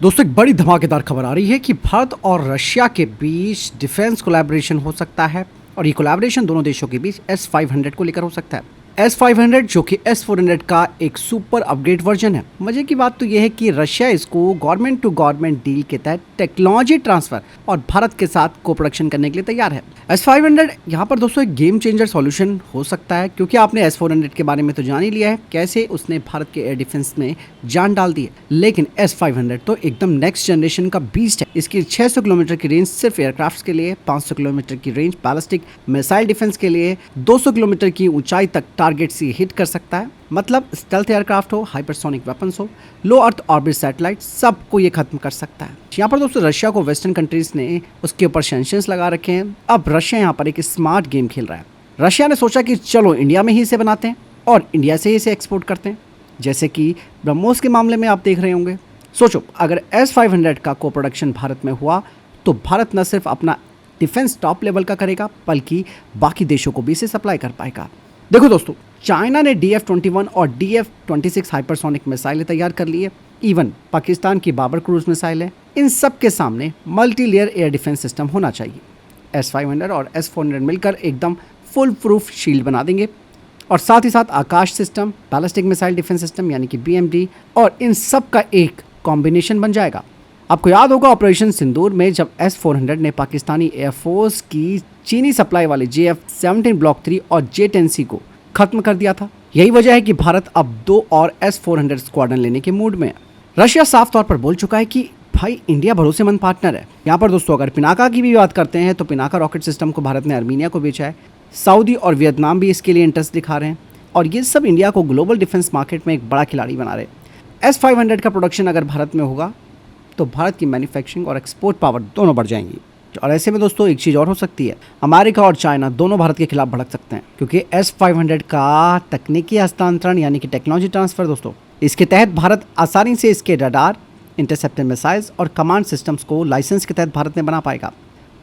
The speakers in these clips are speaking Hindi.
दोस्तों एक बड़ी धमाकेदार खबर आ रही है कि भारत और रशिया के बीच डिफेंस कोलैबोरेशन हो सकता है और ये कोलैबोरेशन दोनों देशों के बीच S-500 को लेकर हो सकता है। S-500 जो कि S-400 का एक सुपर अपग्रेड वर्जन है। मजे की बात तो यह है कि रशिया इसको गवर्नमेंट टू गवर्नमेंट डील के तहत टेक्नोलॉजी ट्रांसफर और भारत के साथ को प्रोडक्शन करने के लिए तैयार है। S-500 यहाँ पर दोस्तों एक गेम चेंजर सॉल्यूशन हो सकता है, क्योंकि आपने S-400 के बारे में तो जान ही लिया है कैसे उसने भारत के एयर डिफेंस में जान डाल दी है, लेकिन S-500 तो एकदम नेक्स्ट जनरेशन का बीस्ट है। इसकी 600 किलोमीटर की रेंज सिर्फ एयरक्राफ्ट के लिए, 500 किलोमीटर की रेंज बैलिस्टिक मिसाइल डिफेंस के लिए, 200 किलोमीटर की ऊंचाई तक टारगेट से हिट कर सकता है। मतलब स्टेल्थ एयरक्राफ्ट हो, हाइपरसोनिक वेपन्स हो, लो अर्थ ऑर्बिट सैटेलाइट, सबको ये खत्म कर सकता है। यहाँ पर दोस्तों रशिया को वेस्टर्न कंट्रीज ने उसके ऊपर सैंक्शंस लगा रखे हैं। अब रशिया यहाँ पर एक स्मार्ट गेम खेल रहा है। रशिया ने सोचा कि चलो इंडिया में ही इसे बनाते हैं और इंडिया से ही इसे एक्सपोर्ट करते हैं। जैसे कि ब्रह्मोस के मामले में आप देख रहे होंगे। सोचो अगर S-500 का को प्रोडक्शन भारत में हुआ तो भारत न सिर्फ अपना डिफेंस टॉप लेवल का करेगा बल्कि बाकी देशों को भी इसे सप्लाई कर पाएगा। देखो दोस्तों, चाइना ने DF-21 और DF-26 हाइपरसोनिक मिसाइलें तैयार कर ली है। इवन पाकिस्तान की बाबर क्रूज मिसाइल है। इन सब के सामने multi layer air defence system होना चाहिए। S-500 और S-400 मिलकर एकदम फुल प्रूफ शील्ड बना देंगे और साथ ही साथ Akash system, ballistic missile defence system यानी कि BMD और इन सब का एक कॉम्बिनेशन बन जाएगा। आपको याद होगा ऑपरेशन सिंदूर में जब S-400 ने पाकिस्तानी एयरफोर्स की चीनी सप्लाई वाले JF-17 ब्लॉक 3 और J-10C को खत्म कर दिया था। यही वजह है कि भारत अब 2 और S-400 स्क्वाड्रन लेने के मूड में है। रशिया साफ तौर पर बोल चुका है कि भाई इंडिया भरोसेमंद पार्टनर है। यहाँ पर दोस्तों अगर पिनाका की भी बात करते हैं तो पिनाका रॉकेट सिस्टम को भारत ने आर्मीनिया को बेचा है। सऊदी और वियतनाम भी इसके लिए इंटरेस्ट दिखा रहे हैं और ये सब इंडिया को ग्लोबल डिफेंस मार्केट में एक बड़ा खिलाड़ी बना रहे हैं। S-500 का प्रोडक्शन अगर भारत में होगा तो भारत की मैन्युफैक्चरिंग और एक्सपोर्ट पावर दोनों बढ़ जाएंगी। और ऐसे में दोस्तों एक चीज़ और हो सकती है, अमेरिका और चाइना दोनों भारत के खिलाफ भड़क सकते हैं, क्योंकि S-500 का तकनीकी हस्तांतरण यानी कि टेक्नोलॉजी ट्रांसफर दोस्तों, इसके तहत भारत आसानी से इसके रडार, इंटरसेप्टर मिसाइल्स और कमांड सिस्टम्स को लाइसेंस के तहत भारत में बना पाएगा।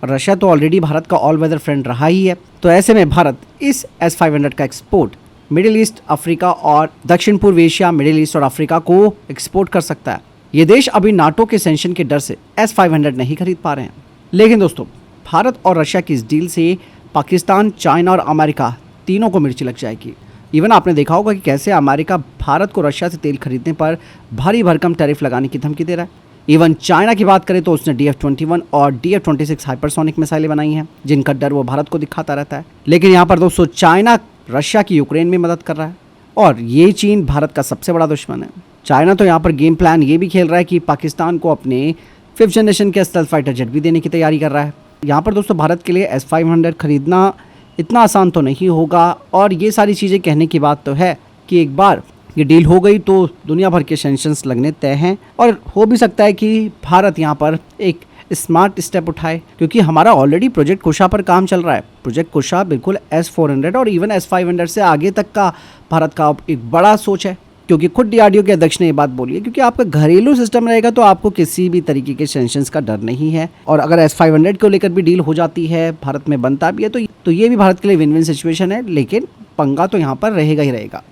और रशिया तो ऑलरेडी भारत का ऑल वेदर फ्रेंड रहा ही है, तो ऐसे में भारत इस S-500 का एक्सपोर्ट मिडिल ईस्ट, अफ्रीका और दक्षिण पूर्व एशिया, मिडिल ईस्ट और अफ्रीका को एक्सपोर्ट कर सकता है। ये देश अभी नाटो के सैंक्शन के डर से S-500 नहीं खरीद पा रहे हैं, लेकिन दोस्तों भारत और रशिया की इस डील से पाकिस्तान, चाइना और अमेरिका तीनों को मिर्ची लग जाएगी। इवन आपने देखा होगा कि कैसे अमेरिका भारत को रशिया से तेल खरीदने पर भारी भरकम टैरिफ लगाने की धमकी दे रहा है। इवन चाइना की बात करें तो उसने DF-21 और DF-26 हाइपरसोनिक मिसाइलें बनाई हैं, जिनका डर वो भारत को दिखाता रहता है। लेकिन यहाँ पर दोस्तों चाइना रशिया की यूक्रेन में मदद कर रहा है और ये चीन भारत का सबसे बड़ा दुश्मन है। चाइना तो यहाँ पर गेम प्लान ये भी खेल रहा है कि पाकिस्तान को अपने 5th जनरेशन के स्टेल्थ फाइटर जेट भी देने की तैयारी कर रहा है। यहाँ पर दोस्तों भारत के लिए S-500 खरीदना इतना आसान तो नहीं होगा और ये सारी चीज़ें कहने की बात तो है कि एक बार ये डील हो गई तो दुनिया भर के सैंक्शंस लगने तय हैं और हो भी सकता है कि भारत यहाँ पर एक स्मार्ट स्टेप उठाए, क्योंकि हमारा ऑलरेडी प्रोजेक्ट कुशा पर काम चल रहा है। प्रोजेक्ट कुशा बिल्कुल S-400 और इवन S-500 से आगे तक का भारत का एक बड़ा सोच है, क्योंकि खुद DRDO के अध्यक्ष ने ये बात बोली है, क्योंकि आपका घरेलू सिस्टम रहेगा तो आपको किसी भी तरीके के सैंक्शंस का डर नहीं है। और अगर S-500 को लेकर भी डील हो जाती है, भारत में बनता भी है, तो ये भी भारत के लिए विन विन सिचुएशन है, लेकिन पंगा तो यहाँ पर रहेगा ही रहेगा।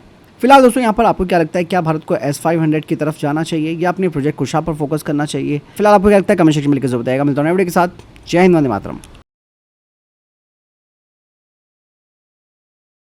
फिलहाल दोस्तों यहाँ पर आपको क्या लगता है, क्या भारत को S-500 की तरफ जाना चाहिए या अपने प्रोजेक्ट कुशा पर फोकस करना चाहिए? फिलहाल आपको क्या लगता है कमेंट सेक्शन में लिखकर जरूर बताइएगा। मिलता हूं नए वीडियो के साथ। जय हिंद, वंदे मातरम।